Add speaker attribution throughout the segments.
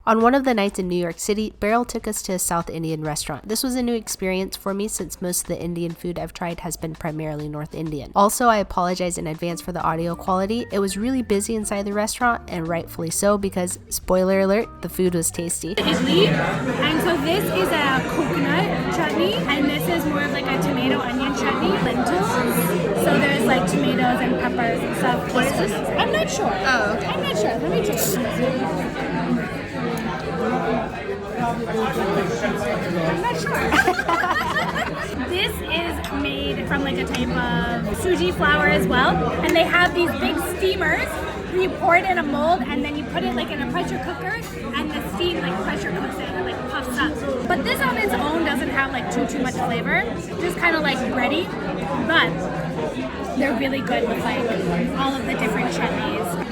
Speaker 1: On one of the nights in New York City, Beryl took us to a South Indian restaurant. This was a new experience for me since most of the Indian food I've tried has been primarily North Indian. Also, I apologize in advance for the audio quality. It was really busy inside the restaurant, and rightfully so because, spoiler alert, the food was tasty.
Speaker 2: Idli, and so this is a coconut chutney, and this is more of like a tomato onion chutney, lentils. So there's like tomatoes and peppers and stuff.
Speaker 1: What is this?
Speaker 2: I'm not sure.
Speaker 1: Oh, okay.
Speaker 2: I'm not sure. Let me try. I'm not sure. This is made from like a type of suji flour as well, and they have these big steamers. You pour it in a mold, and then you put it like in a pressure cooker, and the steam like pressure cooks it and like puffs up. But this on its own doesn't have like too much flavor, just kind of like bready, but they're really good with like all of the different chutneys.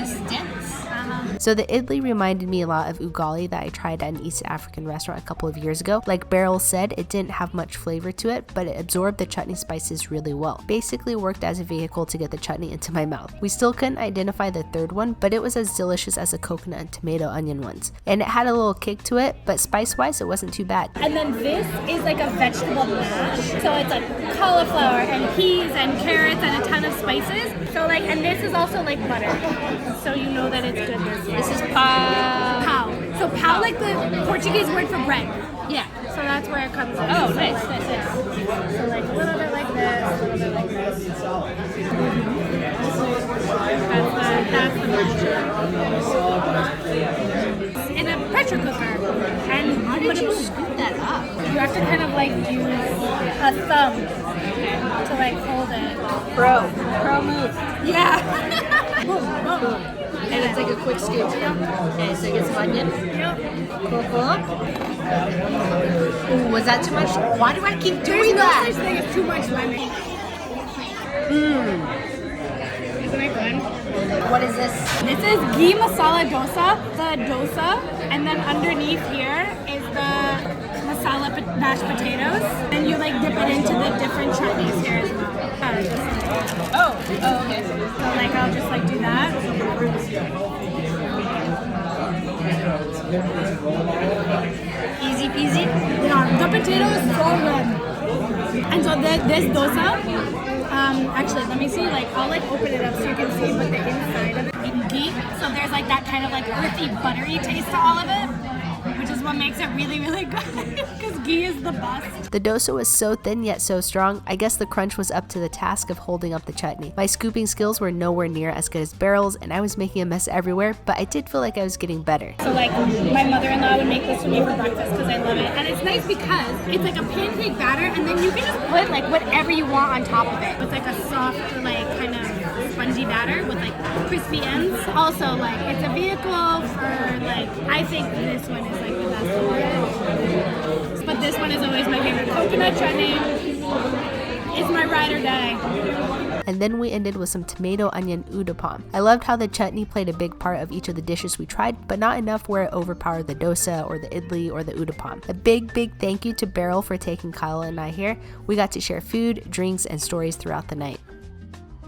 Speaker 1: So the idli reminded me a lot of ugali that I tried at an East African restaurant a couple of years ago. Like Beryl said, it didn't have much flavor to it, but it absorbed the chutney spices really well. Basically worked as a vehicle to get the chutney into my mouth. We still couldn't identify the third one, but it was as delicious as the coconut and tomato onion ones. And it had a little kick to it, but spice-wise, it wasn't too bad.
Speaker 2: And then this is like a vegetable mash. So it's like cauliflower and peas and carrots and a ton of spices. So like, and this is also like butter. So you know that it's good.
Speaker 1: This is pau.
Speaker 2: Pau. So pau, like the Portuguese word for bread.
Speaker 1: Yeah.
Speaker 2: So that's where it comes from.
Speaker 1: Oh,
Speaker 2: so
Speaker 1: nice.
Speaker 2: So like a little bit like this, a little bit like this. That's the mash. In a pressure cooker. And
Speaker 1: how did you scoop that up?
Speaker 2: You have to kind of like use a thumb to like hold it.
Speaker 1: Pro move.
Speaker 2: Yeah. Boom, boom.
Speaker 1: And it's like a quick scoop. Okay, so get some onion.
Speaker 2: Yep.
Speaker 1: Cool. Ooh, was that too much? Why do I keep doing that?
Speaker 2: There's no such thing as too much lemon. Isn't it good?
Speaker 1: What is this?
Speaker 2: This is ghee masala dosa, the dosa, and then underneath here is the masala mashed potatoes. And you like dip it into the different chutneys here as well.
Speaker 1: Oh, okay.
Speaker 2: So like I'll just like do that.
Speaker 1: Easy peasy.
Speaker 2: Yeah, the potato is so good. And so this dosa, actually let me see, like I'll like open it up so you can see what the inside of it in ghee. So there's like that kind of like earthy, buttery taste to all of it, which is what makes it really, really good because ghee is the best.
Speaker 1: The dosa was so thin yet so strong, I guess the crunch was up to the task of holding up the chutney. My scooping skills were nowhere near as good as Beryl's, and I was making a mess everywhere, but I did feel like I was getting better.
Speaker 2: So like my mother-in-law would make this for me for breakfast because I love it. And it's nice because it's like a pancake batter, and then you can just put like whatever you want on top of it. It's like a soft, like kind of spongy batter with like crispy ends. Also, like it's a vehicle for like, I think this one is like the best one. But this one is always my favorite. Coconut chutney is my ride or die.
Speaker 1: And then we ended with some tomato onion udapam. I loved how the chutney played a big part of each of the dishes we tried, but not enough where it overpowered the dosa or the idli or the udapam. A big thank you to Beryl for taking Kyle and I here. We got to share food, drinks, and stories throughout the night.